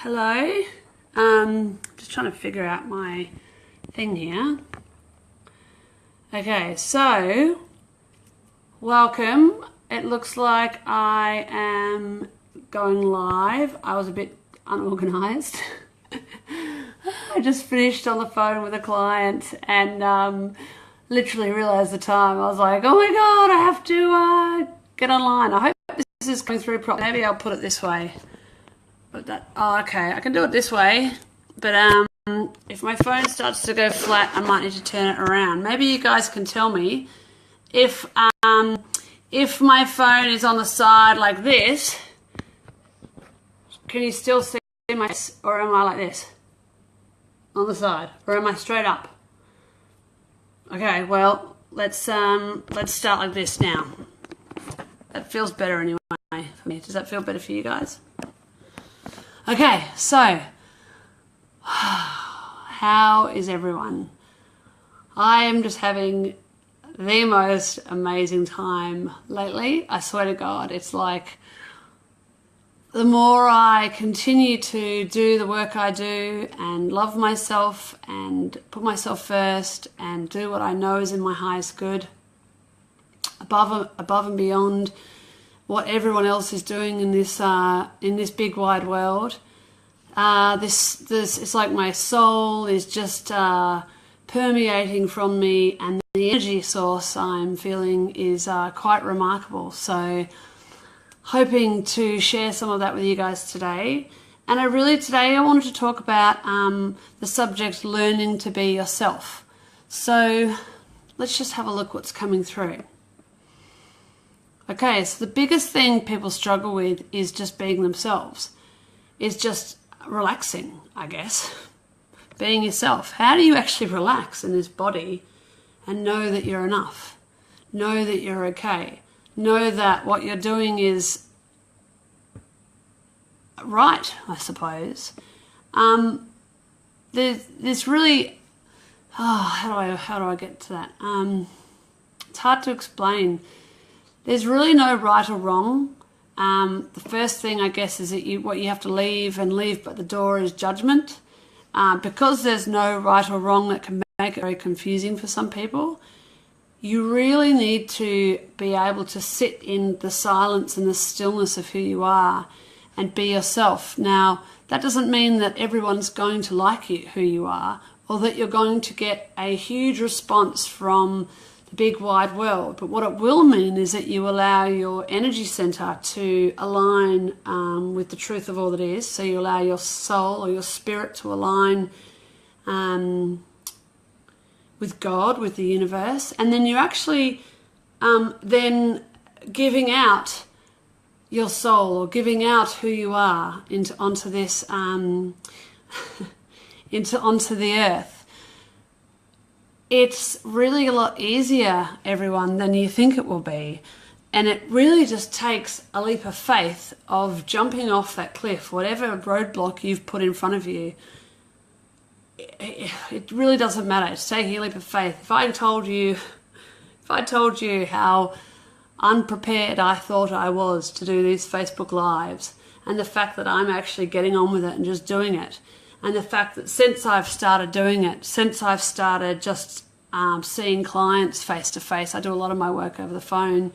Hello. Just trying to figure out my thing here. Okay, so welcome. It looks like I am going live. I was a bit unorganized. I just finished on the phone with a client and literally realized the time. I was like, oh my God, I have to get online. I hope this is coming through properly. Maybe I'll put it this way. But okay, I can do it this way. But if my phone starts to go flat, I might need to turn it around. Maybe you guys can tell me if my phone is on the side like this, can you still see my face, or am I like this? On the side, or am I straight up? Okay, well, let's start like this now. That feels better anyway for me. Does that feel better for you guys? Okay, so how is everyone? I am just having the most amazing time lately. I swear to God, it's like the more I continue to do the work I do and love myself and put myself first and do what I know is in my highest good, above and beyond what everyone else is doing in this big wide world. This it's like my soul is just permeating from me, and the energy source I'm feeling is quite remarkable. So hoping to share some of that with you guys today. And today I wanted to talk about the subject learning to be yourself. So let's just have a look what's coming through. Okay, so the biggest thing people struggle with is just being themselves. Is just relaxing, I guess. Being yourself. How do you actually relax in this body and know that you're enough? Know that you're okay. Know that what you're doing is right, I suppose. There's really... how do I get to that? It's hard to explain. There's really no right or wrong. The first thing, I guess, is that what you have to leave but the door is judgment. Because there's no right or wrong, that can make it very confusing for some people. You really need to be able to sit in the silence and the stillness of who you are and be yourself. Now, that doesn't mean that everyone's going to like you, who you are, or that you're going to get a huge response from big wide world, but what it will mean is that you allow your energy center to align with the truth of all that is. So you allow your soul or your spirit to align with God, with the universe, and then you're actually then giving out your soul or giving out who you are onto this onto the earth. It's really a lot easier, everyone, than you think it will be. And it really just takes a leap of faith of jumping off that cliff, whatever roadblock you've put in front of you. It really doesn't matter. It's taking a leap of faith. If I told you how unprepared I thought I was to do these Facebook Lives, and the fact that I'm actually getting on with it and just doing it, and the fact that since I've started doing it, since I've started just seeing clients face to face, I do a lot of my work over the phone,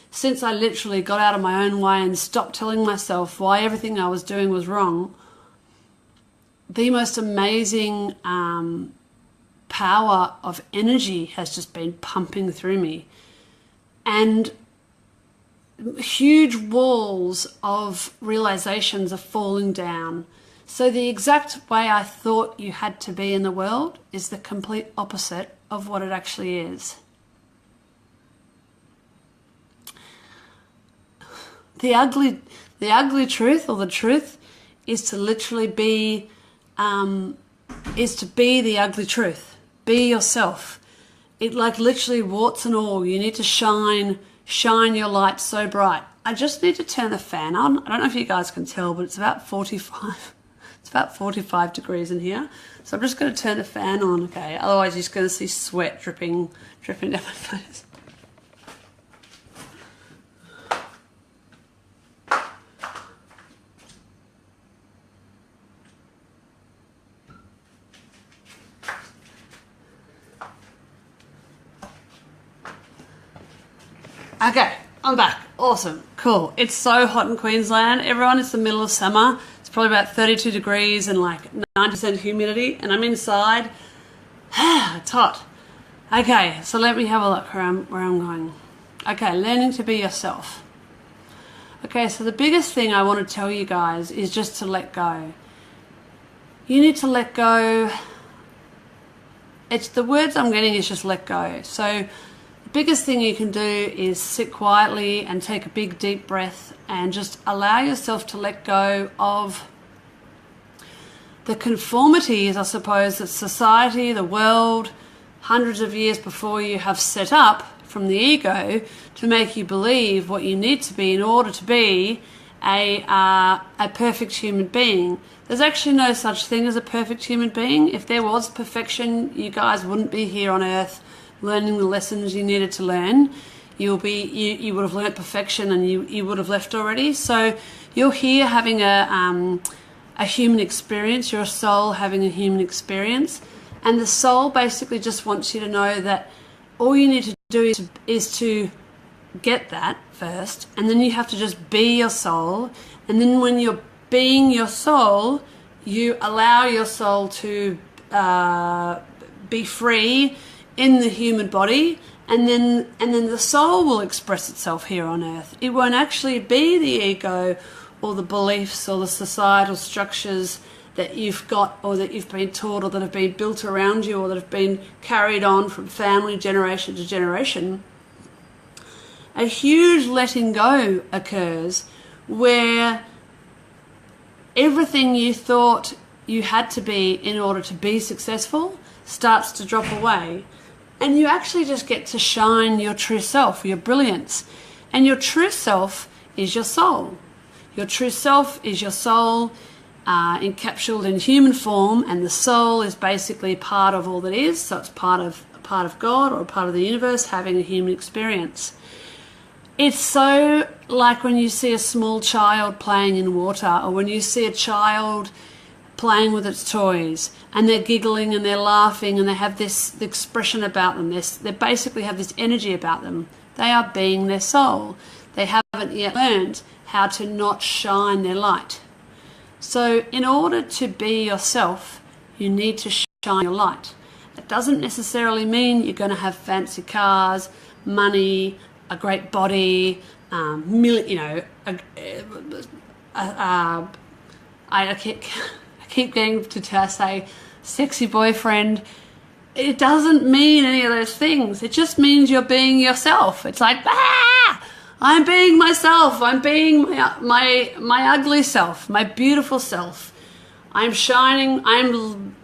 since I literally got out of my own way and stopped telling myself why everything I was doing was wrong, the most amazing power of energy has just been pumping through me. And huge walls of realizations are falling down. So the exact way I thought you had to be in the world is the complete opposite of what it actually is. The ugly truth, or the truth, is to literally be, the ugly truth. Be yourself. It like literally warts and all. You need to shine your light so bright. I just need to turn the fan on. I don't know if you guys can tell, but it's about 45. It's about 45 degrees in here. So I'm just going to turn the fan on, okay? Otherwise you're just going to see sweat dripping down my face. Okay, I'm back. Awesome. Cool. It's so hot in Queensland. Everyone, it's the middle of summer. It's probably about 32 degrees and like 90% humidity, and I'm inside. It's hot. Okay, so let me have a look where I'm going. Okay, learning to be yourself. Okay, so the biggest thing I want to tell you guys is just to let go. You need to let go. It's the words I'm getting is just let go. So the biggest thing you can do is sit quietly and take a big deep breath and just allow yourself to let go of the conformities, I suppose, that society, the world, hundreds of years before you have set up from the ego to make you believe what you need to be in order to be a perfect human being. There's actually no such thing as a perfect human being. If there was perfection, you guys wouldn't be here on earth learning the lessons you needed to learn. You would have learnt perfection and you would have left already. So you're here having a human experience. You're a soul having a human experience. And the soul basically just wants you to know that all you need to do is to get that first, and then you have to just be your soul. And then when you're being your soul, you allow your soul to be free in the human body, and then the soul will express itself here on earth. It won't actually be the ego or the beliefs or the societal structures that you've got or that you've been taught or that have been built around you or that have been carried on from family generation to generation. A huge letting go occurs where everything you thought you had to be in order to be successful starts to drop away, and you actually just get to shine your true self, your brilliance. And your true self is your soul. Your true self is your soul encapsulated in human form, and the soul is basically part of all that is. So it's part of God or a part of the universe having a human experience. It's so like when you see a small child playing in water, or when you see a child playing with its toys and they're giggling and they're laughing and they have this expression about them. They basically have this energy about them. They are being their soul. They haven't yet learned how to not shine their light. So in order to be yourself, you need to shine your light. It doesn't necessarily mean you're going to have fancy cars, money, a great body, I keep getting to say sexy boyfriend. It doesn't mean any of those things. It just means you're being yourself. It's like, I'm being myself. I'm being my ugly self, my beautiful self. I'm shining. I'm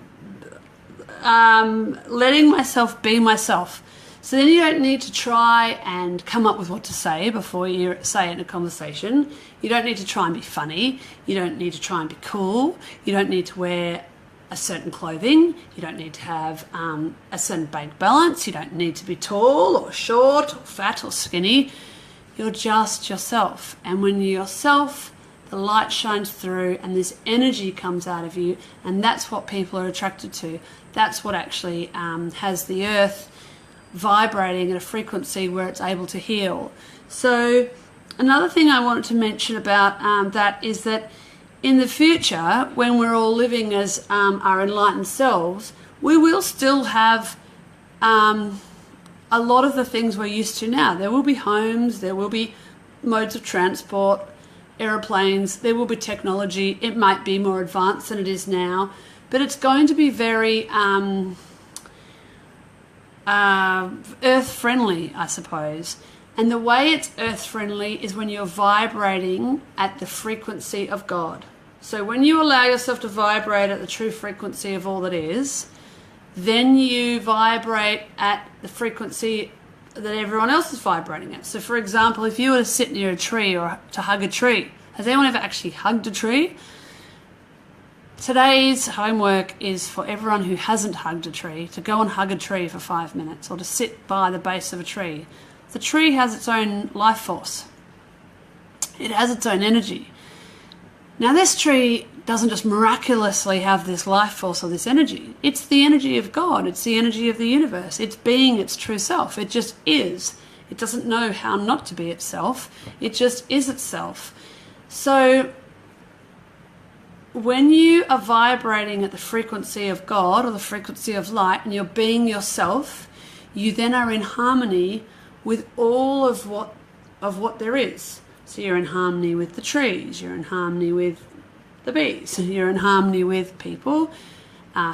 letting myself be myself. So then you don't need to try and come up with what to say before you say it in a conversation. You don't need to try and be funny. You don't need to try and be cool. You don't need to wear a certain clothing. You don't need to have a certain bank balance. You don't need to be tall or short or fat or skinny. You're just yourself. And when you're yourself, the light shines through and this energy comes out of you, and that's what people are attracted to. That's what actually has the earth vibrating at a frequency where it's able to heal. So another thing I wanted to mention about that is that in the future, when we're all living as our enlightened selves, we will still have a lot of the things we're used to now. There will be homes, there will be modes of transport, aeroplanes, there will be technology. It might be more advanced than it is now, but it's going to be very earth-friendly, I suppose. And the way it's earth-friendly is when you're vibrating at the frequency of God. So when you allow yourself to vibrate at the true frequency of all that is, then you vibrate at the frequency that everyone else is vibrating at. So for example, if you were to sit near a tree or to hug a tree, has anyone ever actually hugged a tree? Today's homework is for everyone who hasn't hugged a tree to go and hug a tree for 5 minutes, or to sit by the base of a tree. The tree has its own life force. It has its own energy. Now this tree doesn't just miraculously have this life force or this energy. It's the energy of God. It's the energy of the universe. It's being its true self. It just is. It doesn't know how not to be itself. It just is itself. So when you are vibrating at the frequency of God or the frequency of light and you're being yourself, you then are in harmony with all of what there is. So you're in harmony with the trees, you're in harmony with the bees, you're in harmony with people,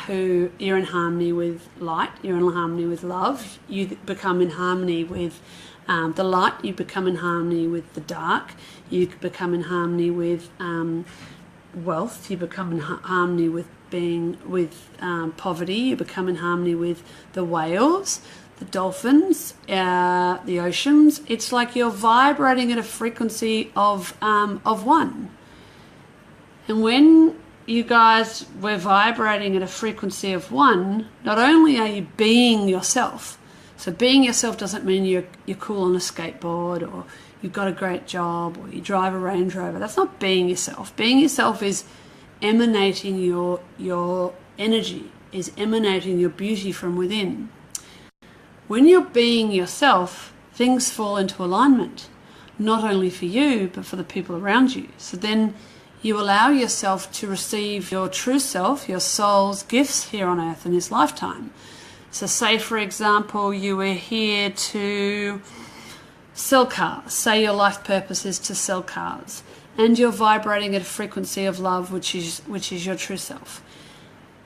you're in harmony with light, you're in harmony with love, you become in harmony with the light, you become in harmony with the dark, you become in harmony with wealth, you become in harmony with poverty, you become in harmony with the whales, the dolphins, the oceans. It's like you're vibrating at a frequency of one. And when you guys were vibrating at a frequency of one, not only are you being yourself, so being yourself doesn't mean you're cool on a skateboard or you've got a great job or you drive a Range Rover. That's not being yourself. Being yourself is emanating your energy, is emanating your beauty from within. When you're being yourself, things fall into alignment, not only for you, but for the people around you. So then you allow yourself to receive your true self, your soul's gifts here on earth in this lifetime. So say, for example, you were here to sell cars. Say your life purpose is to sell cars, and you're vibrating at a frequency of love, which is your true self.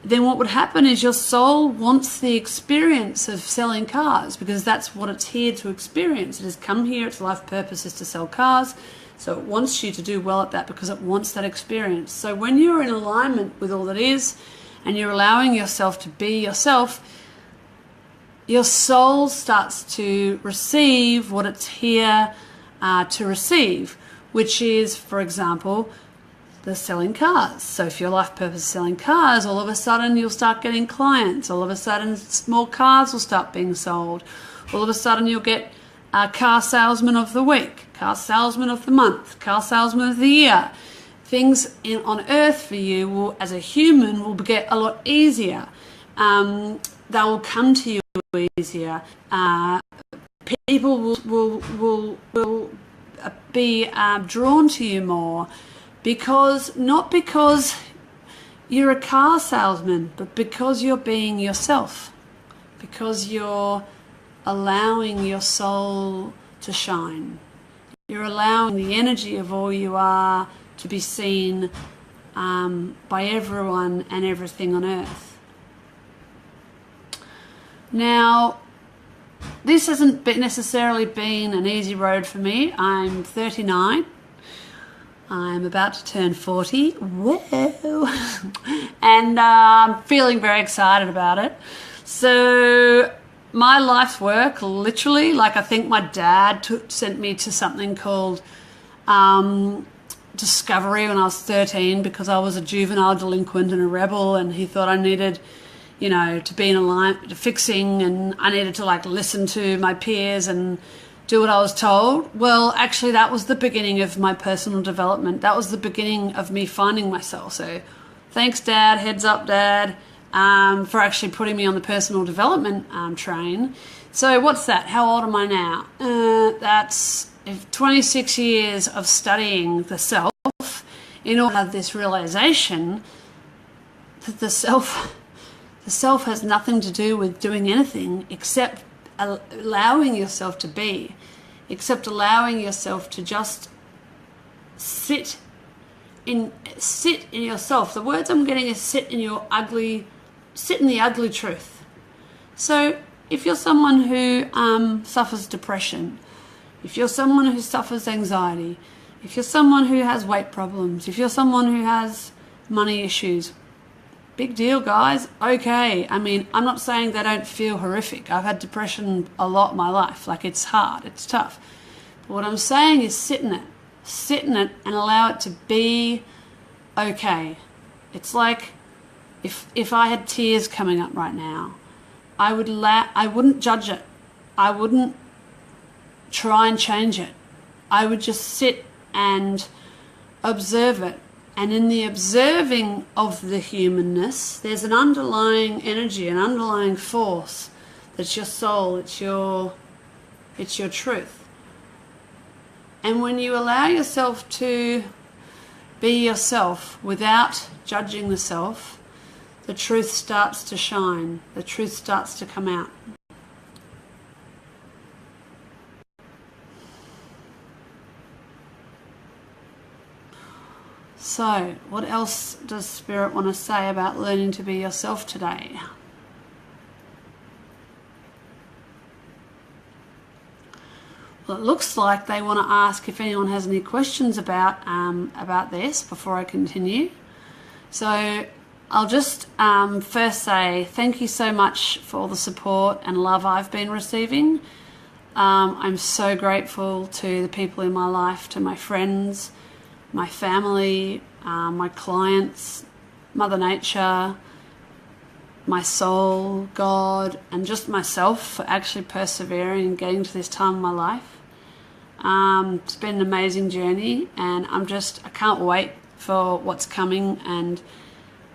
Then what would happen is your soul wants the experience of selling cars because that's what it's here to experience. It has come here, its life purpose is to sell cars, so it wants you to do well at that because it wants that experience. So when you're in alignment with all that is and you're allowing yourself to be yourself, your soul starts to receive what it's here to receive, which is, for example, the selling cars. So if your life purpose is selling cars, all of a sudden you'll start getting clients. All of a sudden small cars will start being sold. All of a sudden you'll get a car salesman of the week, car salesman of the month, car salesman of the year. Things on earth for you will, as a human, will get a lot easier. They will come to you easier. People will be drawn to you more. Not because you're a car salesman, but because you're being yourself, because you're allowing your soul to shine. You're allowing the energy of all you are to be seen by everyone and everything on earth. Now, this hasn't necessarily been an easy road for me. I'm 39. I'm about to turn 40. Whoa! And I'm feeling very excited about it. So my life's work, literally, like I think my dad sent me to something called Discovery when I was 13 because I was a juvenile delinquent and a rebel, and he thought I needed, to be in alignment, fixing, and I needed to listen to my peers and do what I was told. Well, actually, that was the beginning of my personal development. That was the beginning of me finding myself. So thanks, Dad. Heads up, Dad, for actually putting me on the personal development train. So what's that? How old am I now? That's 26 years of studying the self in order to have this realization that the self has nothing to do with doing anything except allowing yourself to be, except allowing yourself to just sit in yourself. The words I'm getting is sit in the ugly truth. So if you're someone who suffers depression, if you're someone who suffers anxiety, if you're someone who has weight problems, if you're someone who has money issues, big deal, guys. Okay. I mean, I'm not saying they don't feel horrific. I've had depression a lot in my life. It's hard. It's tough. But what I'm saying is sit in it and allow it to be okay. It's like if I had tears coming up right now, I wouldn't judge it. I wouldn't try and change it. I would just sit and observe it. And in the observing of the humanness, there's an underlying energy, an underlying force that's your soul, it's your It's your truth. And when you allow yourself to be yourself without judging the self, the truth starts to shine. The truth starts to come out. So, what else does Spirit want to say about learning to be yourself today? Well, it looks like they want to ask if anyone has any questions about this before I continue. So, I'll just first say thank you so much for all the support and love I've been receiving. I'm so grateful to the people in my life, to my friends, my family, my clients, Mother Nature, my soul, God, and just myself for actually persevering and getting to this time in my life. It's been an amazing journey, and I can't wait for what's coming and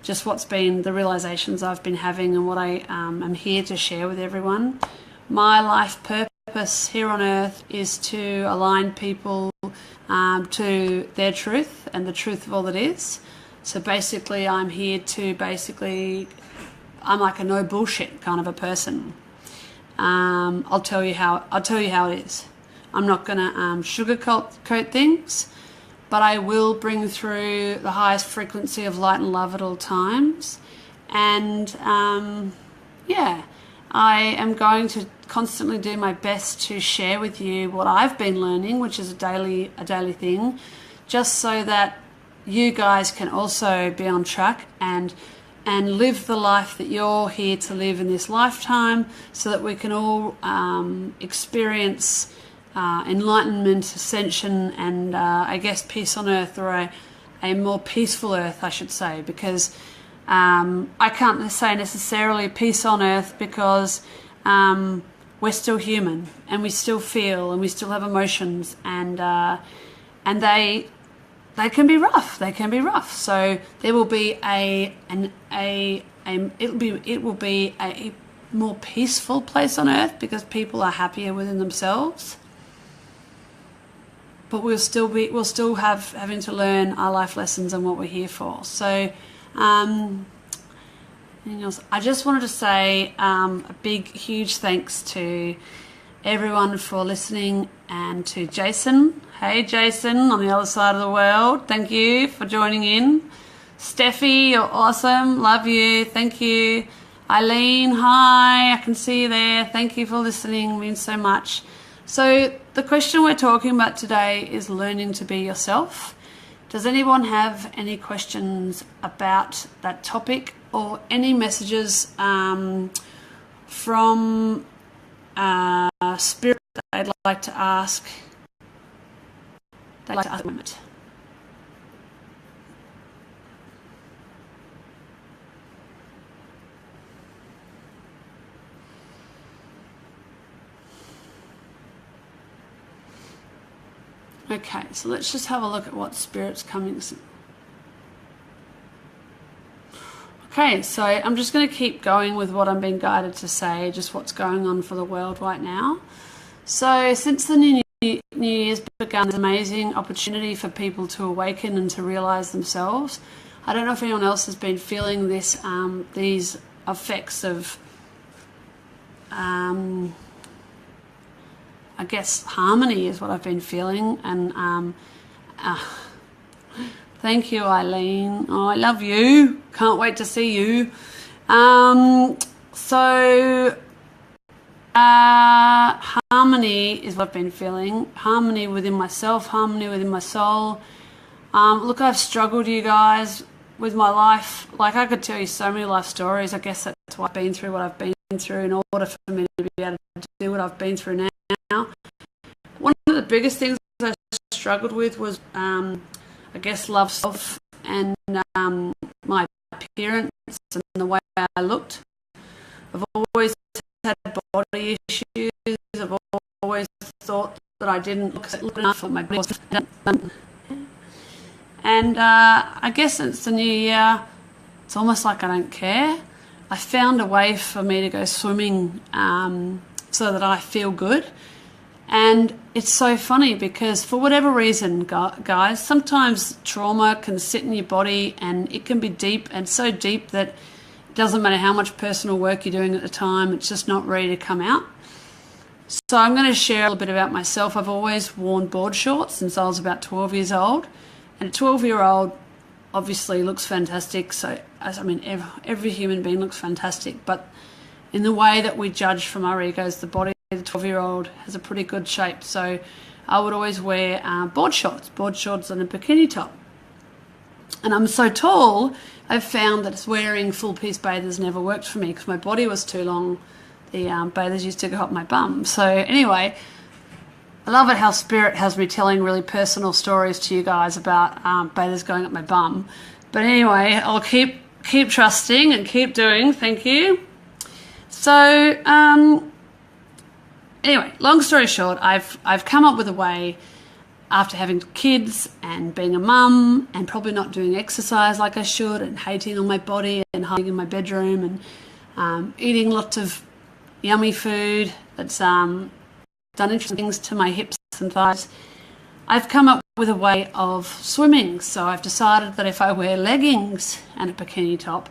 just what's been the realizations I've been having and what I am here to share with everyone. My life purpose here on earth is to align people to their truth and the truth of all that is. So basically I'm here to I'm like a no bullshit kind of a person. I'll tell you how it is. I'm not going to sugarcoat things, but I will bring through the highest frequency of light and love at all times. And I am going to constantly do my best to share with you what I've been learning, which is a daily thing, just so that you guys can also be on track and live the life that you're here to live in this lifetime, so that we can all experience enlightenment, ascension, and I guess peace on earth, or a more peaceful earth, I should say, because I can't say necessarily peace on earth, because we're still human and we still feel and we still have emotions, and they can be rough. They can be rough. So there will be it will be a more peaceful place on earth because people are happier within themselves. But we'll still have having to learn our life lessons and what we're here for. So, anything else? I just wanted to say a big, huge thanks to everyone for listening, and to Jason. Hey, Jason, on the other side of the world. Thank you for joining in. Steffi, you're awesome. Love you. Thank you. Eileen, hi. I can see you there. Thank you for listening. It means so much. So the question we're talking about today is learning to be yourself. Does anyone have any questions about that topic, or any messages from Spirit that I'd like to ask? At the moment. Okay, so let's just have a look at what Spirit's coming. Okay, so I'm just going to keep going with what I'm being guided to say, just what's going on for the world right now. So since the New Year's begun, there's an amazing opportunity for people to awaken and to realise themselves. I don't know if anyone else has been feeling this, these effects of, I guess, harmony is what I've been feeling. And thank you, Eileen. Oh, I love you. Can't wait to see you. Harmony is what I've been feeling. Harmony within myself, harmony within my soul. Look, I've struggled, you guys, with my life. Like, I could tell you so many life stories. I guess that's why I've been through what I've been through in order for me to be able to do what I've been through now. One of the biggest things I struggled with was, I guess, love self and my appearance and the way I looked. I've always had body issues. I've always thought that I didn't look enough for my body. And I guess it's the new year. It's almost like I don't care. I found a way for me to go swimming so that I feel good. And it's so funny because for whatever reason, guys, sometimes trauma can sit in your body and it can be deep, and so deep that it doesn't matter how much personal work you're doing at the time, it's just not ready to come out. So I'm going to share a little bit about myself. I've always worn board shorts since I was about 12 years old. And a 12-year-old obviously looks fantastic. So, I mean, every human being looks fantastic. But in the way that we judge from our egos, the body of the 12-year-old has a pretty good shape. So I would always wear board shorts and a bikini top. And I'm so tall, I've found that wearing full-piece bathers never worked for me because my body was too long. The bathers used to go up my bum. So anyway, I love it how Spirit has me telling really personal stories to you guys about bathers going up my bum. But anyway, I'll keep trusting and keep doing. Thank you. So anyway, long story short, I've come up with a way after having kids and being a mum and probably not doing exercise like I should and hating on my body and hiding in my bedroom and eating lots of yummy food that's done interesting things to my hips and thighs. I've come up with a way of swimming. So I've decided that if I wear leggings and a bikini top,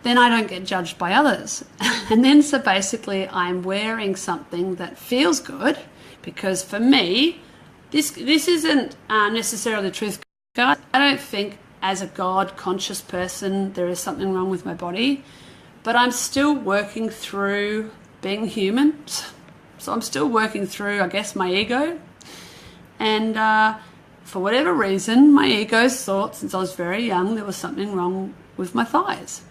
then I don't get judged by others. And then so basically I'm wearing something that feels good, because for me, this isn't necessarily the truth, guys. I don't think as a God conscious person there is something wrong with my body, but I'm still working through being human. So I'm still working through, I guess, my ego. And for whatever reason, my ego's thought since I was very young there was something wrong with my thighs.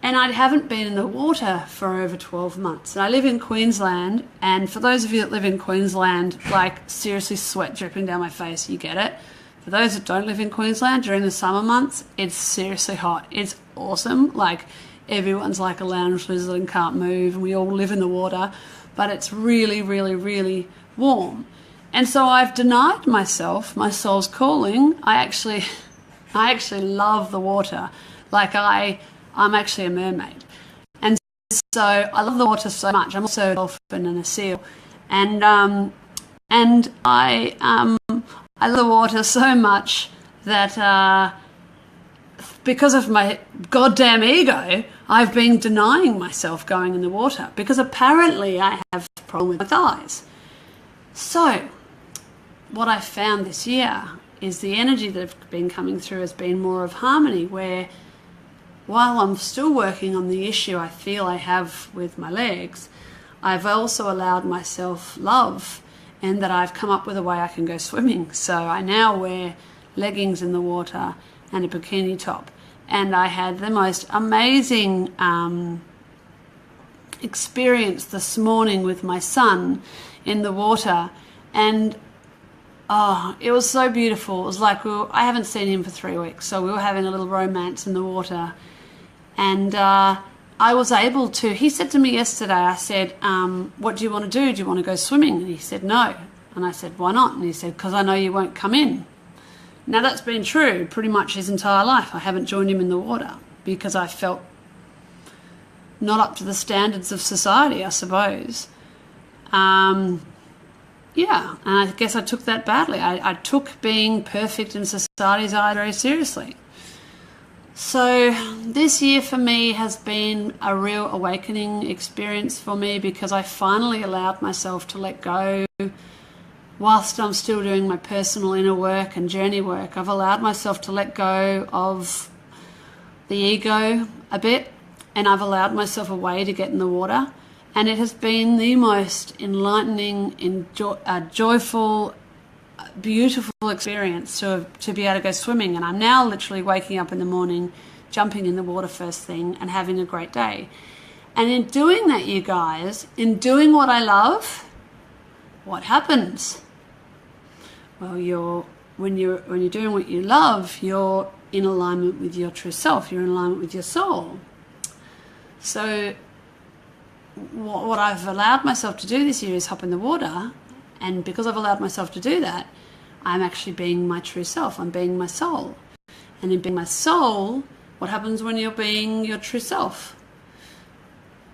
And I haven't been in the water for over 12 months. And I live in Queensland, and for those of you that live in Queensland, like seriously sweat dripping down my face, you get it. For those that don't live in Queensland, during the summer months, it's seriously hot. It's awesome. Like everyone's like a lounge lizard and can't move, and we all live in the water, but it's really, really, really warm. And so I've denied myself my soul's calling. I actually love the water. Like I'm actually a mermaid. And so I love the water so much. I'm also a dolphin and a seal. And I love the water so much that because of my goddamn ego, I've been denying myself going in the water because apparently I have a problem with my thighs. So what I found this year is the energy that has been coming through has been more of harmony, where while I'm still working on the issue I feel I have with my legs, I've also allowed myself love, and that I've come up with a way I can go swimming. So I now wear leggings in the water and a bikini top. And I had the most amazing experience this morning with my son in the water. And it was so beautiful. It was like I haven't seen him for 3 weeks, so we were having a little romance in the water. And I was able to, he said to me yesterday, I said, what do you want to do? Do you want to go swimming? And he said, no. And I said, why not? And he said, because I know you won't come in. Now that's been true pretty much his entire life. I haven't joined him in the water because I felt not up to the standards of society, I suppose. Yeah, and I guess I took that badly. I took being perfect in society's eye very seriously. So this year for me has been a real awakening experience for me, because I finally allowed myself to let go. Whilst I'm still doing my personal inner work and journey work, I've allowed myself to let go of the ego a bit, and I've allowed myself a way to get in the water. And it has been the most enlightening, joyful, beautiful experience to be able to go swimming. And I'm now literally waking up in the morning, jumping in the water first thing and having a great day. And in doing that, you guys, in doing what I love, what happens? Well, when you're doing what you love, you're in alignment with your true self. You're in alignment with your soul. So what I've allowed myself to do this year is hop in the water, and because I've allowed myself to do that, I'm actually being my true self. I'm being my soul. And in being my soul, what happens when you're being your true self?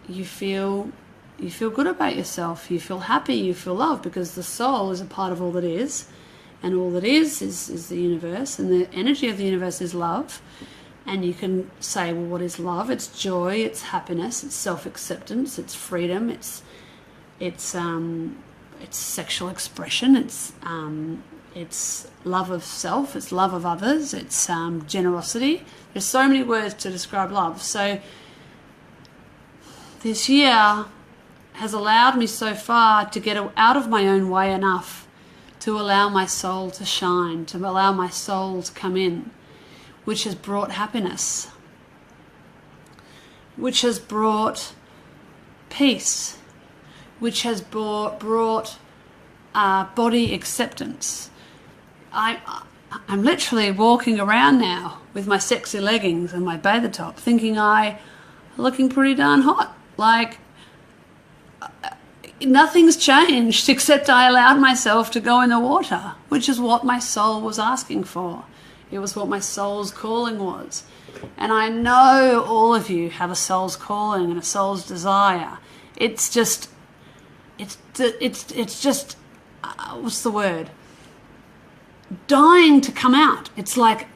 You feel You feel good about yourself. You feel happy. You feel love, because the soul is a part of all that is. And all that is the universe. And the energy of the universe is love. And you can say, well, what is love? It's joy, it's happiness, it's self-acceptance, it's freedom, it's sexual expression, it's love of self, it's love of others, it's generosity. There's so many words to describe love. So this year has allowed me so far to get out of my own way enough to allow my soul to shine, to allow my soul to come in, which has brought happiness, which has brought peace, which has brought body acceptance. I'm literally walking around now with my sexy leggings and my bather top thinking I'm looking pretty darn hot. Like, nothing's changed except I allowed myself to go in the water, which is what my soul was asking for. It was what my soul's calling was. And I know all of you have a soul's calling and a soul's desire. It's just, what's the word? Dying to come out. It's like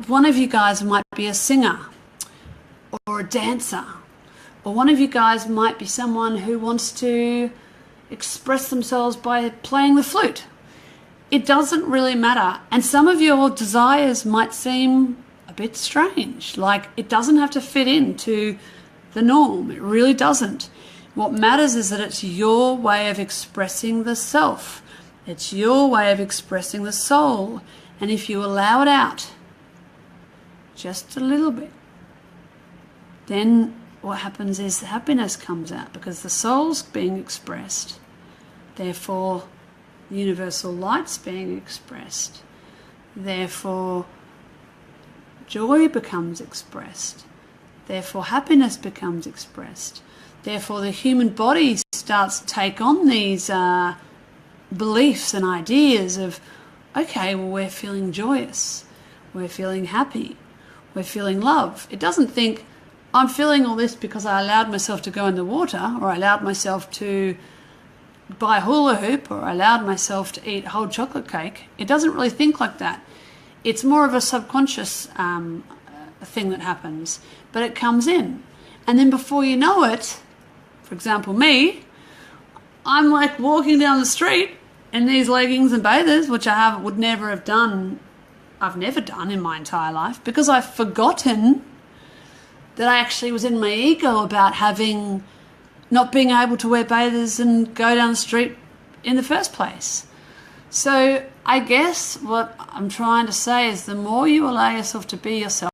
one of you guys might be a singer or a dancer, or one of you guys might be someone who wants to express themselves by playing the flute. It doesn't really matter. And some of your desires might seem a bit strange. Like, it doesn't have to fit into the norm. It really doesn't. What matters is that it's your way of expressing the self. It's your way of expressing the soul. And if you allow it out just a little bit, then what happens is the happiness comes out, because the soul's being expressed. Therefore, universal light's being expressed. Therefore, joy becomes expressed. Therefore, happiness becomes expressed. Therefore, the human body starts to take on these beliefs and ideas of, okay, well, we're feeling joyous. We're feeling happy. We're feeling love. It doesn't think, I'm feeling all this because I allowed myself to go in the water, or I allowed myself to buy a hula hoop, or I allowed myself to eat whole chocolate cake. It doesn't really think like that. It's more of a subconscious thing that happens, but it comes in. And then before you know it, for example, me, I'm like walking down the street in these leggings and bathers, which would never have done, I've never done in my entire life, because I've forgotten that I actually was in my ego about not being able to wear bathers and go down the street in the first place. So I guess what I'm trying to say is, the more you allow yourself to be yourself,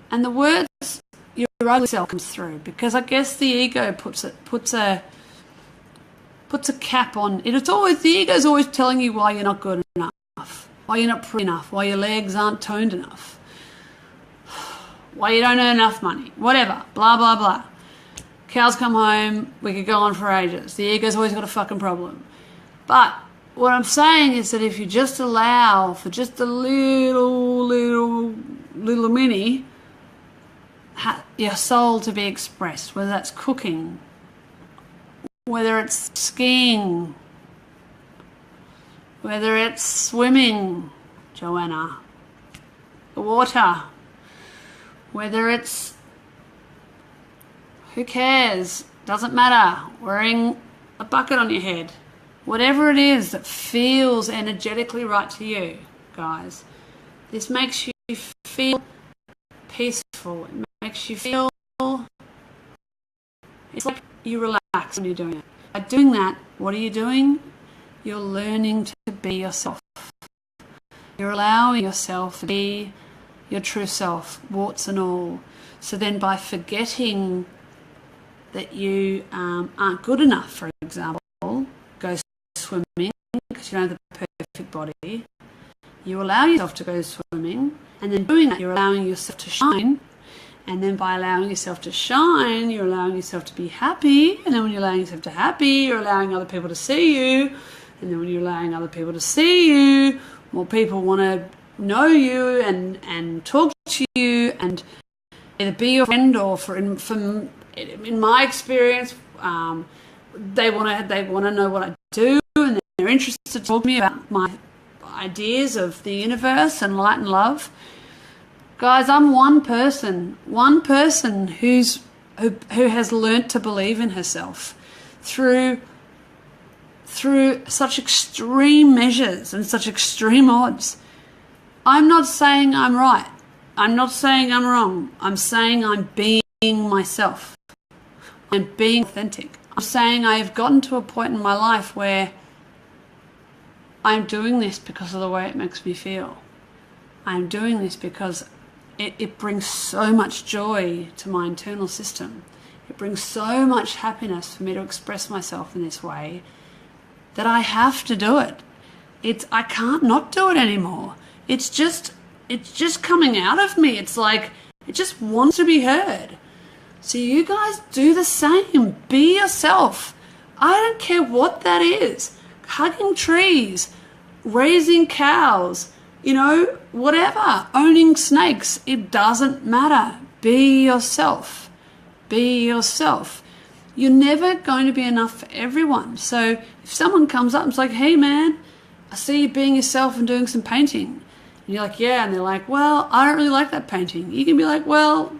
and the words, your ugly self comes through, because I guess the ego puts a cap on it. The ego's always telling you why you're not good enough, why you're not pretty enough, why your legs aren't toned enough, why you don't earn enough money, whatever, blah, blah, blah. Cows come home, we could go on for ages. The ego's always got a fucking problem. But what I'm saying is that if you just allow for just a little mini, your soul to be expressed, whether that's cooking, whether it's skiing, whether it's swimming, Joanna, the water, whether it's, who cares, doesn't matter, wearing a bucket on your head, whatever it is that feels energetically right to you, guys. This makes you feel peaceful. It makes you feel, it's like you relax when you're doing it. By doing that, what are you doing? You're learning to be yourself. You're allowing yourself to be your true self, warts and all. So then by forgetting that you aren't good enough, for example, go swimming because you don't have the perfect body, you allow yourself to go swimming, and then doing that, you're allowing yourself to shine. And then by allowing yourself to shine, you're allowing yourself to be happy. And then when you're allowing yourself to be happy, you're allowing other people to see you. And then when you're allowing other people to see you, more people want to know you and talk to you and either be your friend or for in my experience, they want to know what I do, and they're interested to talk to me about my ideas of the universe and light and love. Guys, I'm one person who has learnt to believe in herself through such extreme measures and such extreme odds. I'm not saying I'm right. I'm not saying I'm wrong. I'm saying I'm being myself. I'm being authentic. I'm saying I've gotten to a point in my life where I'm doing this because of the way it makes me feel. I'm doing this because it brings so much joy to my internal system. It brings so much happiness for me to express myself in this way that I have to do it. I can't not do it anymore. It's just coming out of me. It's like it just wants to be heard. So you guys do the same. Be yourself. I don't care what that is. Hugging trees, raising cows, whatever, owning snakes, it doesn't matter. Be yourself. Be yourself. You're never going to be enough for everyone. So if someone comes up and is like, hey man, I see you being yourself and doing some painting. And you're like, yeah. And they're like, well, I don't really like that painting. You can be like, well,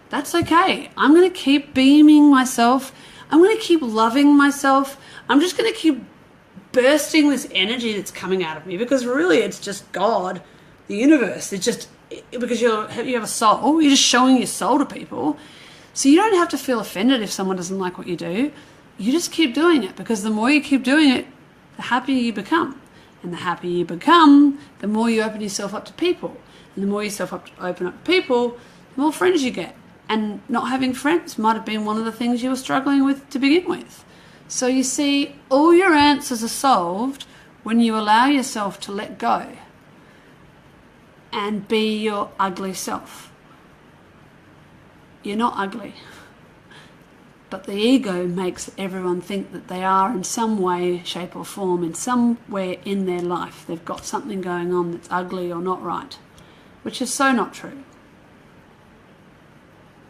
that's okay. I'm going to keep beaming myself. I'm going to keep loving myself. I'm just going to keep bursting this energy that's coming out of me, because really it's just God, the universe. It's just because you have a soul. You're just showing your soul to people. So you don't have to feel offended if someone doesn't like what you do. You just keep doing it, because the more you keep doing it, the happier you become. And the happier you become, the more you open yourself up to people. And the more you open up to people, the more friends you get. And not having friends might have been one of the things you were struggling with to begin with. So you see, all your answers are solved when you allow yourself to let go and be your ugly self. You're not ugly. But the ego makes everyone think that they are in some way, shape or form, in somewhere in their life. They've got something going on that's ugly or not right, which is so not true.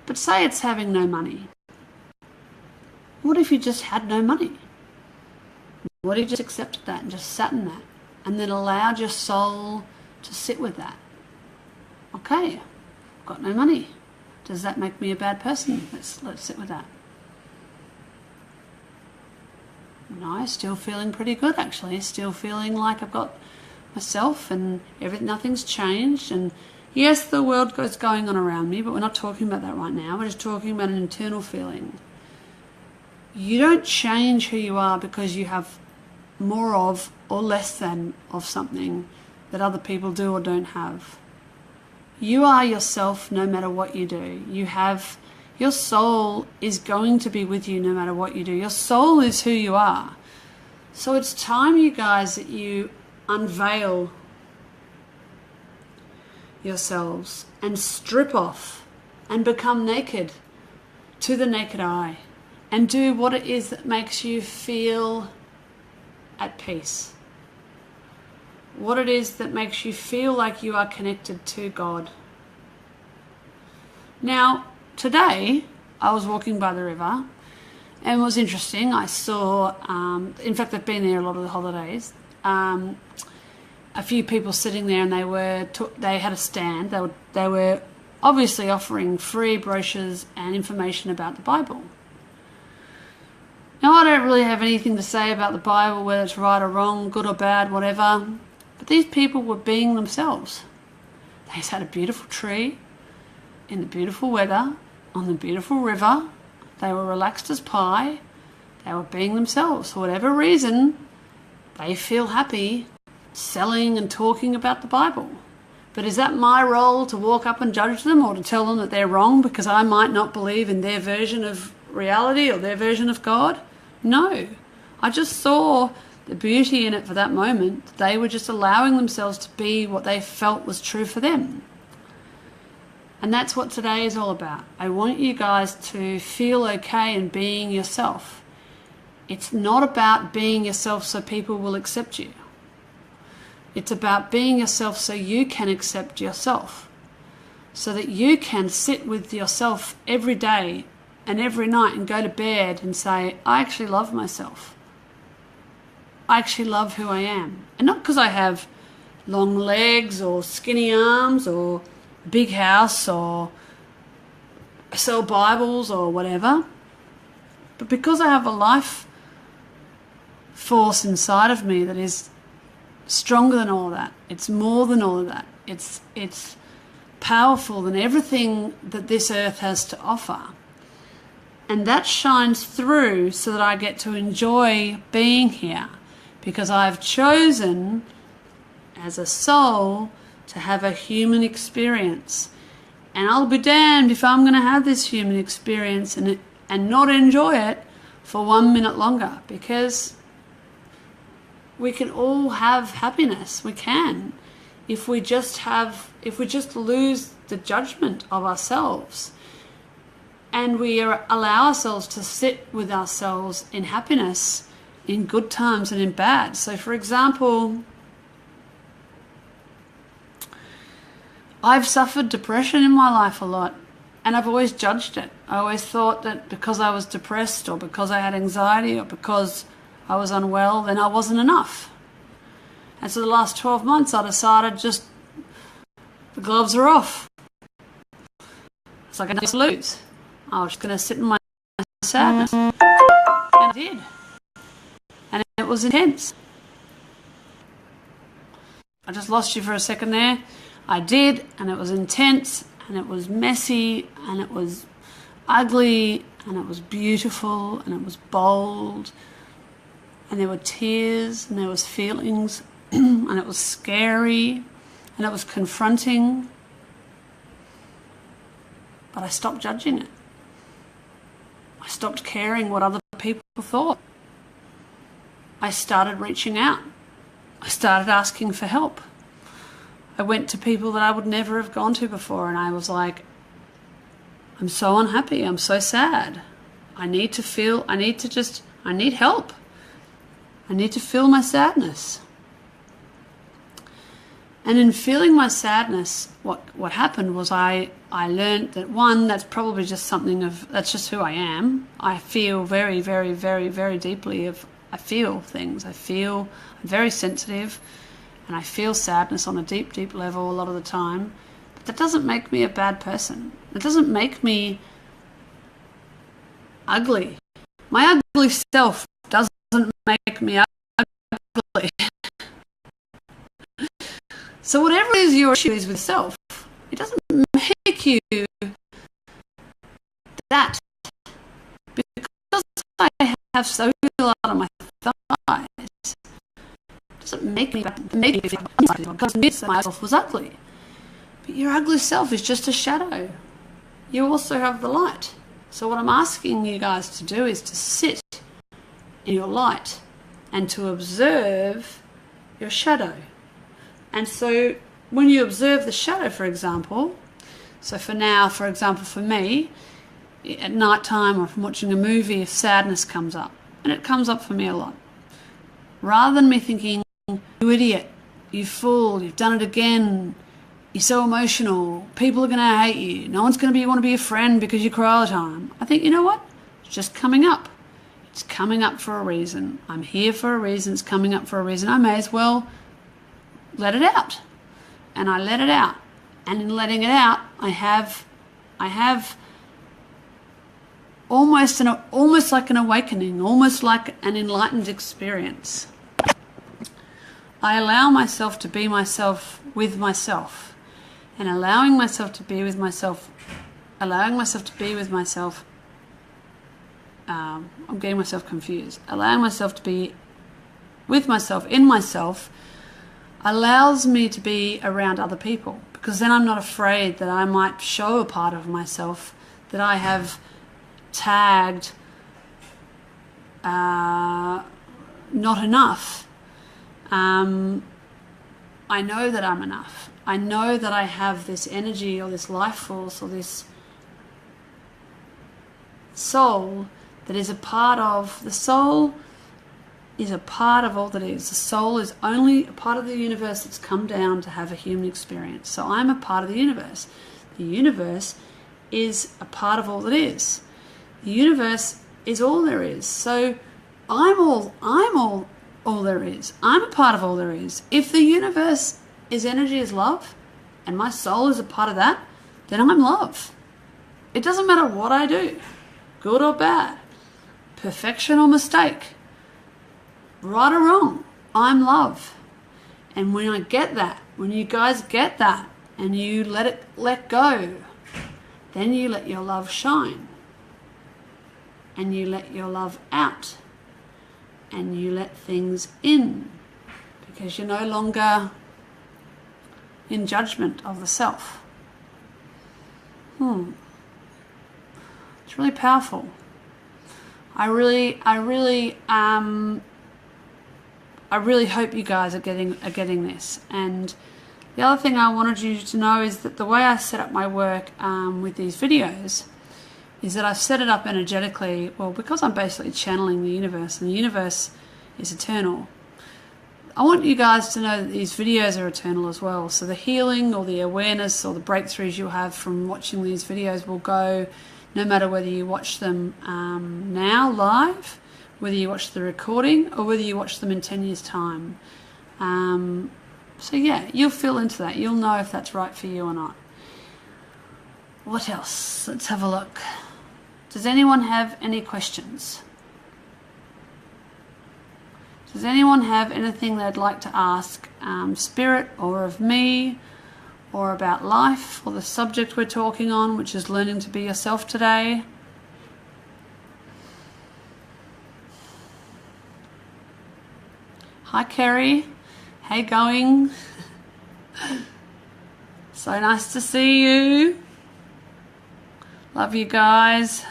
But say it's having no money. What if you just had no money? What if you just accepted that and just sat in that and then allowed your soul to sit with that? Okay, I've got no money. Does that make me a bad person? Let's sit with that. No, still feeling pretty good actually. Still feeling like I've got myself and nothing's changed. And yes, the world is going on around me, but we're not talking about that right now. We're just talking about an internal feeling. You don't change who you are because you have more of or less than of something that other people do or don't have. You are yourself no matter what you do. Your soul is going to be with you no matter what you do. Your soul is who you are. So it's time, you guys, that you unveil yourselves and strip off and become naked to the naked eye and do what it is that makes you feel at peace. What it is that makes you feel like you are connected to God. Now, today I was walking by the river and it was interesting. I saw, in fact I've been there a lot of the holidays, a few people sitting there, and they had a stand. They were obviously offering free brochures and information about the Bible. Now, I don't really have anything to say about the Bible, whether it's right or wrong, good or bad, whatever. But these people were being themselves. They just had a beautiful tree in the beautiful weather on the beautiful river. They were relaxed as pie. They were being themselves. For whatever reason, they feel happy selling and talking about the Bible. But is that my role to walk up and judge them or to tell them that they're wrong because I might not believe in their version of reality or their version of God? No. I just saw the beauty in it for that moment. They were just allowing themselves to be what they felt was true for them. And that's what today is all about. I want you guys to feel okay in being yourself. It's not about being yourself so people will accept you. It's about being yourself so you can accept yourself. So that you can sit with yourself every day and every night and go to bed and say, I actually love myself. I actually love who I am. And not because I have long legs or skinny arms or a big house or sell Bibles or whatever, but because I have a life force inside of me that is stronger than all of that. It's more than all of that. It's powerful than everything that this earth has to offer. And that shines through so that I get to enjoy being here, because I've chosen as a soul to have a human experience. And I'll be damned if I'm going to have this human experience and not enjoy it for 1 minute longer, because we can all have happiness. We can. If we just lose the judgment of ourselves and we allow ourselves to sit with ourselves in happiness, in good times and in bad. So for example, I've suffered depression in my life a lot, and I've always judged it. I always thought that because I was depressed or because I had anxiety or because I was unwell, then I wasn't enough. And so the last 12 months I decided just the gloves are off. It's like I didn't lose. I was just going to sit in my sadness. And I did. And it was intense. I just lost you for a second there. I did, and it was intense, and it was messy, and it was ugly, and it was beautiful, and it was bold, and there were tears, and there was feelings, and it was scary, and it was confronting. But I stopped judging it. I stopped caring what other people thought. I started reaching out. I started asking for help. I went to people that I would never have gone to before, and I was like, I'm so unhappy, I'm so sad. I need help. I need to feel my sadness. And in feeling my sadness, what happened was I learned that, one, that's probably just that's just who I am. I feel very, very, very, very deeply I feel things. I'm very sensitive, and I feel sadness on a deep, deep level a lot of the time. But that doesn't make me a bad person. It doesn't make me ugly. My ugly self doesn't make me ugly. So whatever it is your issue is with self, it doesn't make you that. Because I have cellulite on my thighs, it doesn't make me feel because myself was ugly. But your ugly self is just a shadow. You also have the light. So what I'm asking you guys to do is to sit in your light and to observe your shadow. And so when you observe the shadow, for example, so for me, at night time or if I'm watching a movie, if sadness comes up, and it comes up for me a lot, rather than me thinking, you idiot, you fool, you've done it again, you're so emotional, people are going to hate you, no one's going to want to be your friend because you cry all the time, I think, you know what, it's just coming up. It's coming up for a reason. I'm here for a reason. It's coming up for a reason. I may as well let it out. And I let it out. And in letting it out, I have almost like an awakening, almost like an enlightened experience. I allow myself to be myself with myself. And allowing myself to be with myself, I'm getting myself confused. Allowing myself to be with myself, in myself, allows me to be around other people, because then I'm not afraid that I might show a part of myself that I have tagged not enough. I know that I'm enough. I know that I have this energy or this life force or this soul that is a part of, the soul is a part of all that is. The soul is only a part of the universe that's come down to have a human experience. So I'm a part of the universe. The universe is a part of all that is. The universe is all there is. So I'm all there is. I'm a part of all there is. If the universe is energy, is love, and my soul is a part of that, then I'm love. It doesn't matter what I do, good or bad, perfection or mistake, right or wrong, I'm love. And when I get that, when you guys get that, and you let go, then you let your love shine. And you let your love out. And you let things in. Because you're no longer in judgment of the self. It's really powerful. I really hope you guys are getting this. And the other thing I wanted you to know is that the way I set up my work with these videos is that I've set it up energetically, well, because I'm basically channeling the universe, and the universe is eternal. I want you guys to know that these videos are eternal as well. So the healing or the awareness or the breakthroughs you'll have from watching these videos will go no matter whether you watch them now live, whether you watch the recording, or whether you watch them in 10 years' time. So yeah, you'll feel into that. You'll know if that's right for you or not. What else? Let's have a look. Does anyone have any questions? Does anyone have anything they'd like to ask Spirit or of me, or about life, or the subject we're talking on, which is learning to be yourself today? Hi Kerry, how you going? So nice to see you. Love you guys.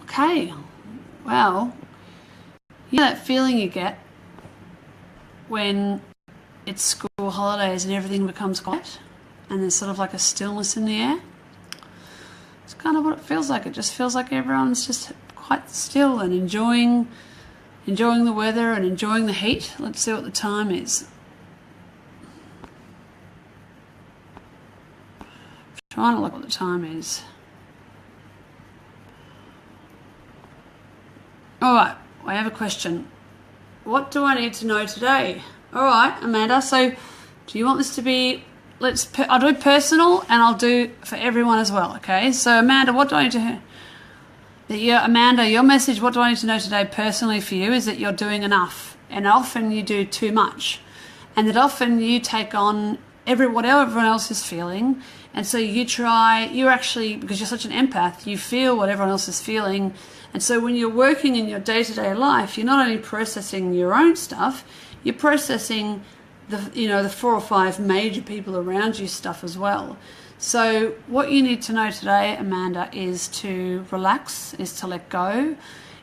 Okay, well, you know that feeling you get when it's school holidays and everything becomes quiet and there's sort of like a stillness in the air? It's kind of what it feels like. It just feels like everyone's just quite still and enjoying the weather and enjoying the heat. Let's see what the time is. Trying to look what the time is. All right, I have a question. What do I need to know today? All right, Amanda, so do you want this to be, I'll do personal and I'll do for everyone as well, okay? So Amanda, what do I need to, Amanda, your message, what do I need to know today personally for you is that you're doing enough, and often you do too much, and that often you take on what everyone else is feeling, and so you're actually, because you're such an empath, you feel what everyone else is feeling. And so when you're working in your day-to-day life, you're not only processing your own stuff, you're processing the 4 or 5 major people around you stuff as well. So what you need to know today, Amanda, is to relax, is to let go,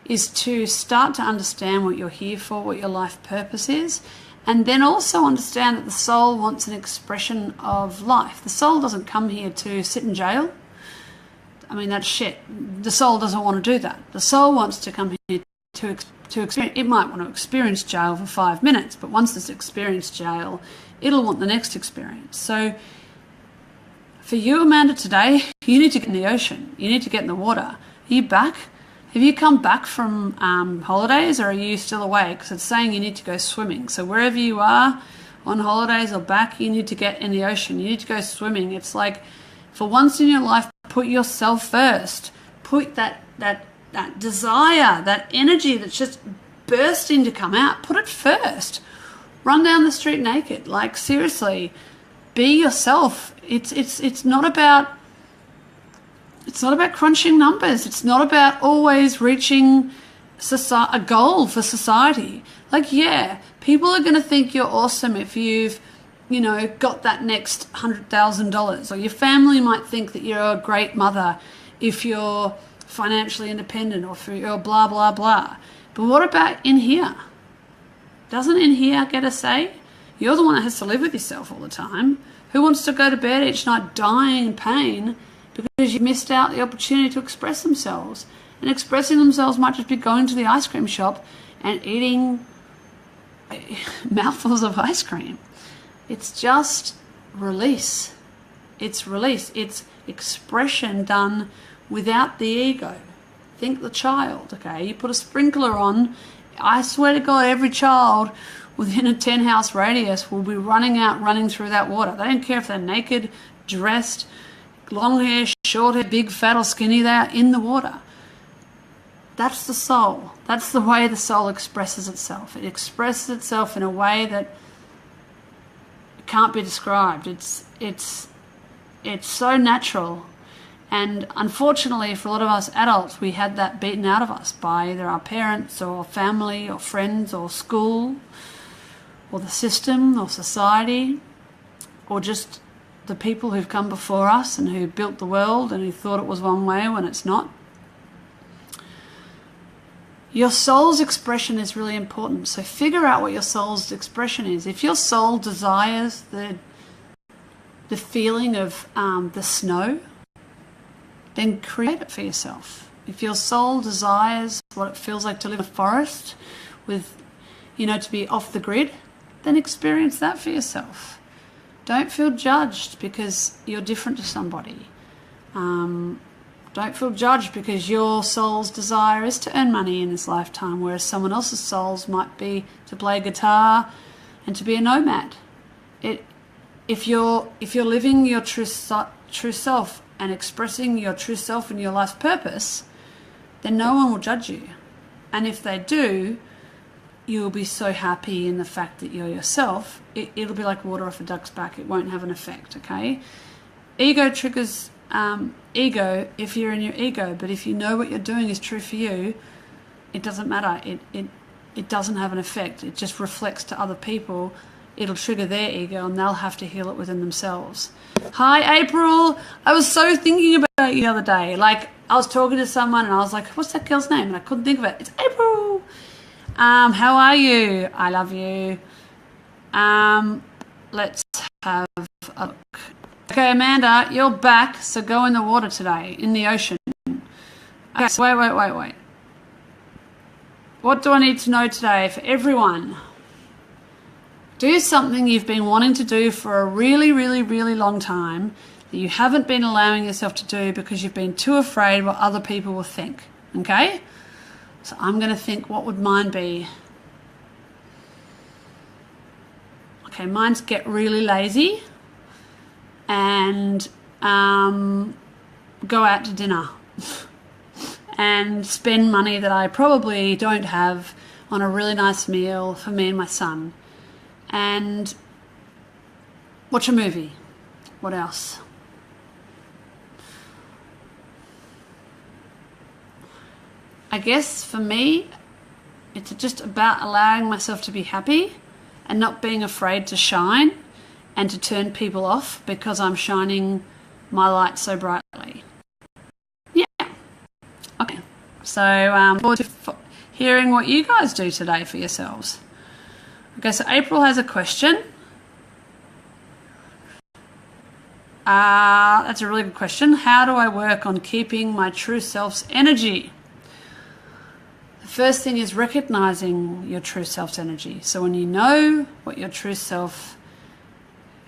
is to start to understand what you're here for, what your life purpose is, and then also understand that the soul wants an expression of life. The soul doesn't come here to sit in jail. I mean, that's shit. The soul doesn't want to do that. The soul wants to come here to experience. It might want to experience jail for 5 minutes, but once it's experienced jail, it'll want the next experience. So for you, Amanda, today, you need to get in the ocean. You need to get in the water. Are you back? Have you come back from holidays, or are you still away? Because it's saying you need to go swimming. So wherever you are, on holidays or back, you need to get in the ocean. You need to go swimming. It's like, for once in your life, put yourself first. Put that desire, that energy that's just bursting to come out, put it first. Run down the street naked. Like, seriously, be yourself. It's not about crunching numbers. It's not about always reaching a goal for society. Like, yeah, people are going to think you're awesome if you've got that next $100,000, or your family might think that you're a great mother if you're financially independent, or if you're blah, blah, blah. But what about in here? Doesn't in here get a say? You're the one that has to live with yourself all the time. Who wants to go to bed each night dying in pain because you've missed out the opportunity to express themselves? And expressing themselves might just be going to the ice cream shop and eating mouthfuls of ice cream. It's just release. It's release. It's expression done without the ego. Think the child, okay? You put a sprinkler on, I swear to God, every child within a 10-house radius will be running through that water. They don't care if they're naked, dressed, long hair, short hair, big, fat or skinny, they are in the water. That's the soul. That's the way the soul expresses itself. It expresses itself in a way that can't be described. It's so natural. And unfortunately for a lot of us adults, we had that beaten out of us by either our parents or family or friends or school or the system or society or just the people who've come before us and who built the world and who thought it was one way when it's not. Your soul's expression is really important. So figure out what your soul's expression is. If your soul desires the feeling of the snow, then create it for yourself. If your soul desires what it feels like to live in a forest with, to be off the grid, then experience that for yourself. Don't feel judged because you're different to somebody. Don't feel judged because your soul's desire is to earn money in this lifetime, whereas someone else's soul's might be to play guitar and to be a nomad. If you're living your true self and expressing your true self and your life's purpose, then no one will judge you. And if they do, you'll be so happy in the fact that you're yourself. It'll be like water off a duck's back. It won't have an effect, okay? Ego triggers ego if you're in your ego, but if you know what you're doing is true for you, it doesn't matter. It doesn't have an effect. It just reflects to other people. It'll trigger their ego and they'll have to heal it within themselves. Hi, April. I was so thinking about you the other day. Like, I was talking to someone and I was like, what's that girl's name? And I couldn't think of it. It's April. How are you? I love you. Let's have a look. Okay, Amanda, you're back, so go in the water today, in the ocean. Okay, so wait. What do I need to know today for everyone? Do something you've been wanting to do for a really, really, really long time that you haven't been allowing yourself to do because you've been too afraid what other people will think, okay? So I'm going to think, what would mine be? Okay, mine's get really lazy and go out to dinner and spend money that I probably don't have on a really nice meal for me and my son, and watch a movie. What else? I guess for me, it's just about allowing myself to be happy and not being afraid to shine and to turn people off because I'm shining my light so brightly. Yeah. Okay. So forward to hearing what you guys do today for yourselves. Okay, so April has a question. That's a really good question. How do I work on keeping my true self's energy? The first thing is recognizing your true self's energy. So when you know what your true self,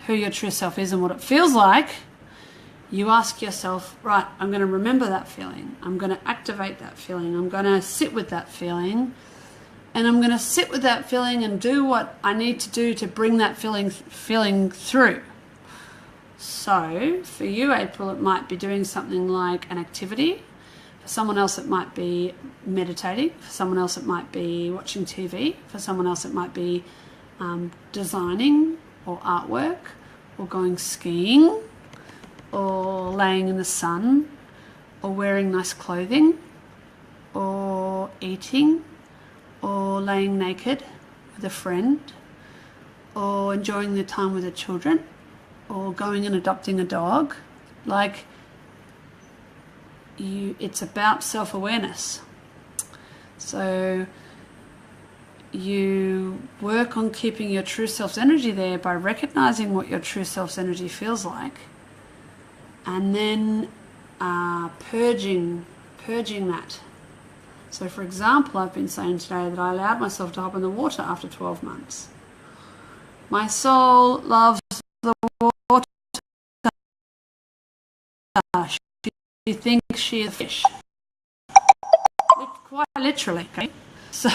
who your true self is and what it feels like, you ask yourself, right, I'm going to remember that feeling. I'm going to activate that feeling. I'm going to sit with that feeling. And I'm going to sit with that feeling and do what I need to do to bring that feeling through. So for you, April, it might be doing something like an activity. For someone else, it might be meditating. For someone else, it might be watching TV. For someone else, it might be designing or artwork or going skiing or laying in the sun or wearing nice clothing or eating or laying naked with a friend or enjoying the time with the children or going and adopting a dog. Like, it's about self-awareness. So you work on keeping your true self's energy there by recognizing what your true self's energy feels like, and then purging that. So for example, I've been saying today that I allowed myself to hop in the water after 12 months. My soul loves the water. She thinks she is a fish. Quite literally, okay? So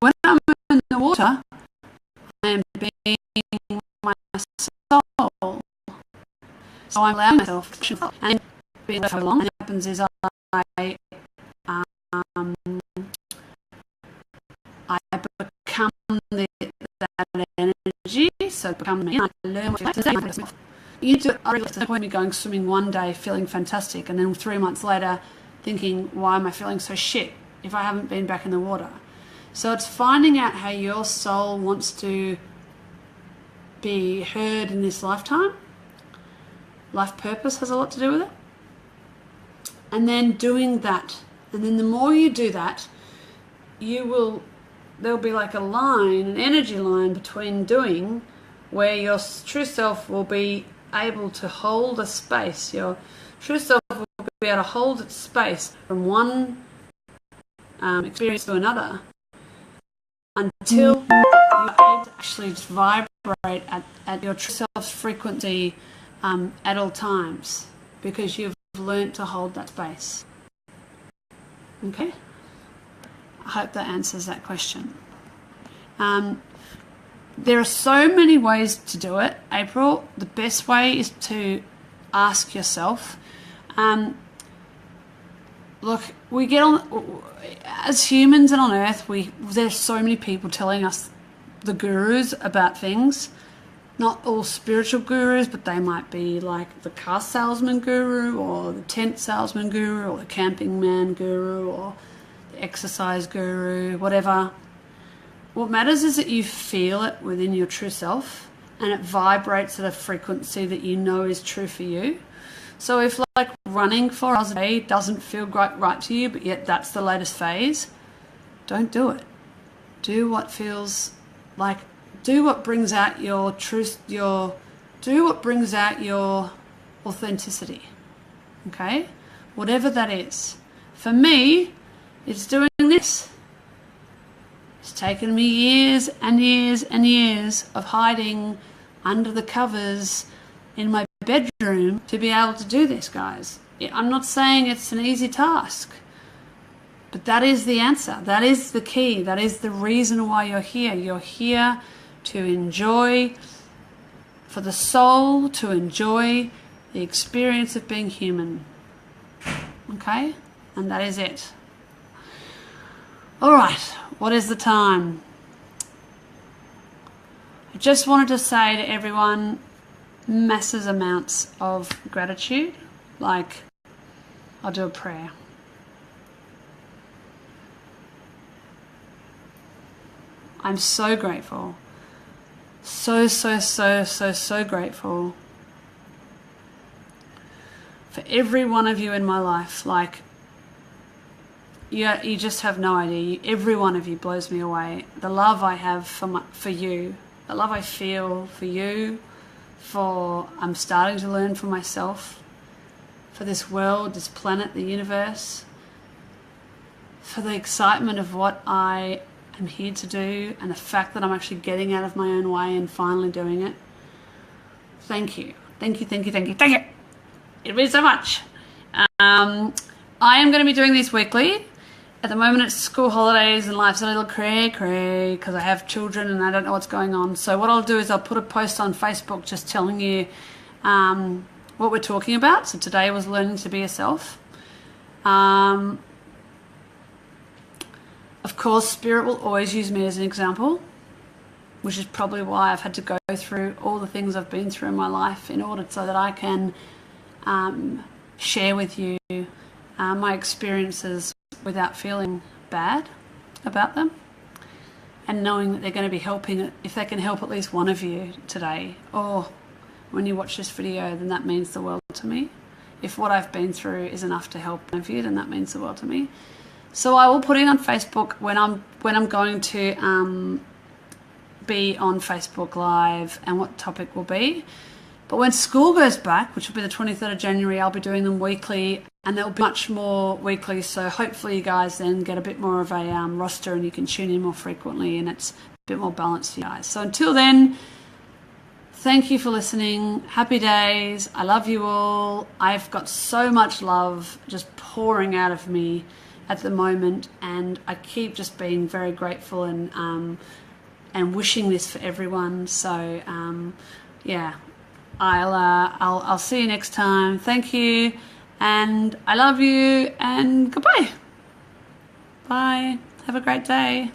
when I'm in the water, I am being my soul. So I'm allowing myself to, and being so long, what happens is I become that energy, so become me. I learn what to say. You do it. I really like me going swimming one day, feeling fantastic, and then 3 months later, thinking, "Why am I feeling so shit?" If I haven't been back in the water. So it's finding out how your soul wants to be heard in this lifetime. Life purpose has a lot to do with it. And then doing that. And then the more you do that, there'll be like a line, an energy line between doing, where your true self will be able to hold a space. Your true self will be able to hold its space from one experience to another until you're able to actually just vibrate at your true self's frequency at all times, because you've learnt to hold that space. Okay? I hope that answers that question. There are so many ways to do it, April. The best way is to ask yourself, look, we get on, as humans and on earth, there's so many people telling us, the gurus, about things. Not all spiritual gurus, but they might be like the car salesman guru, or the tent salesman guru, or the camping man guru, or the exercise guru, whatever. What matters is that you feel it within your true self, and it vibrates at a frequency that you know is true for you. So if like running 4 hours a day doesn't feel right to you, but yet that's the latest phase, don't do it. Do what feels like, do what brings out your truth, do what brings out your authenticity. Okay? Whatever that is. For me, it's doing this. It's taken me years and years and years of hiding under the covers in my bedroom to be able to do this, guys. I'm not saying it's an easy task, but that is the answer. That is the key. That is the reason why you're here. You're here to enjoy, for the soul to enjoy the experience of being human. Okay? And that is it. All right. What is the time? I just wanted to say to everyone, massive amounts of gratitude. Like, I'll do a prayer. I'm so grateful. So grateful for every one of you in my life. Like, you just have no idea. Every one of you blows me away. The love I have for you, the love I feel for you, I'm starting to learn for myself, for this world, this planet, the universe, for the excitement of what I am here to do, and the fact that I'm actually getting out of my own way and finally doing it. Thank you. Thank you. It means so much. I am going to be doing these weekly. At the moment it's school holidays and life's a little cray because I have children and I don't know what's going on. So what I'll do is I'll put a post on Facebook just telling you what we're talking about. So today was learning to be yourself. Of course, Spirit will always use me as an example, which is probably why I've had to go through all the things I've been through in my life in order so that I can share with you my experiences without feeling bad about them, and knowing that they're going to be helping. If they can help at least one of you today, or when you watch this video, then that means the world to me. If what I've been through is enough to help one of you, then that means the world to me. So I will put it on Facebook when I'm going to be on Facebook Live and what topic will be. But when school goes back, which will be the 23rd of January, I'll be doing them weekly, and they'll be much more weekly. So hopefully you guys then get a bit more of a roster and you can tune in more frequently, and it's a bit more balanced for you guys. So until then, thank you for listening. Happy days. I love you all. I've got so much love just pouring out of me at the moment, and I keep just being very grateful and wishing this for everyone. So yeah, I'll see you next time. Thank you, and I love you, and goodbye. Bye. Have a great day.